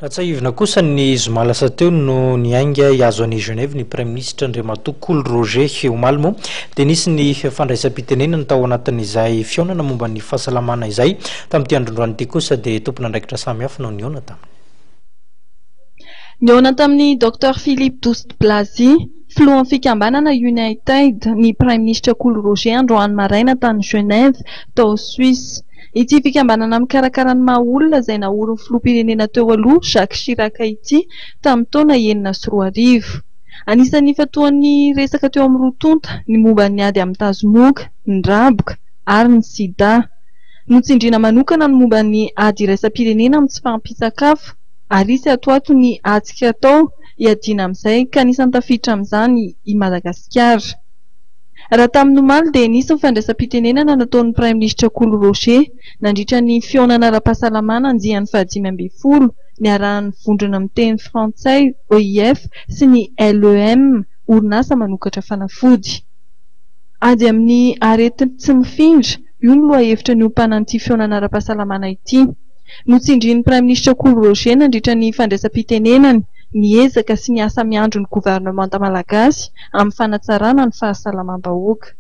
Ratsahivina kosa ny zoma lasa teo no niainga hiazo any Genève ny Premier ministre Andriamatoa Cool Roger Omalmo dia nisy ny fandraisam-pitenenana ny tao anatin'izay fionana momba ny fahasalamana izay tamin'ity androndroany ity kosa dia tompon'andraikitra samihafa no niona taminy. Niona tamin'ny Dr Philippe Douste-Blazy, filohan'ny fikambanana United, ny Prime Ministre Cool Roger androany maraina tany Genève tao Suisse. Ity fikambanana mikarakara ny maha olona izay naorin'ny filoham-pirenena teo aloha Jacques Chirac ity tamin'ny taona 2014. Anisan'ny fatoan'ny resaka teo amin'ny rotonta ny momba ny ady amin'ny tazomoka, ny raboka ary ny sida. Notsindriana manokana ny momba ny ady iraisam-pirenena amin'ny tsy fahampisakafo ary isy atoato ny atsika atao hiadiana amin'izay ka anisan'ny tafiditra amin'izany i Madagasikara. Raha tamin'ny omaly dia nisy ny fandraisam-pitenenana nataon'ny Prime Ministre Cool Roger nandritra ny fionana ara-pahasalamana anjihan'ny 2015 niarahan'ny vondrona amin'ny teny frantsay OIF sy ny LEM orinasa manokatra fanafody. Ady amin'ny arety tsy mifindra, io no lohahevitra ny ompanan'ity fionana ara-pahasalamana ity. Notsindrian'ny Prime Ministre Cool Roger nandritra ny fandraisam-pitenenany niezaka sy ny asa miandro ny gouvernemanta malagasy amin'ny fanatsarana ny fahasalamam-bahoaka.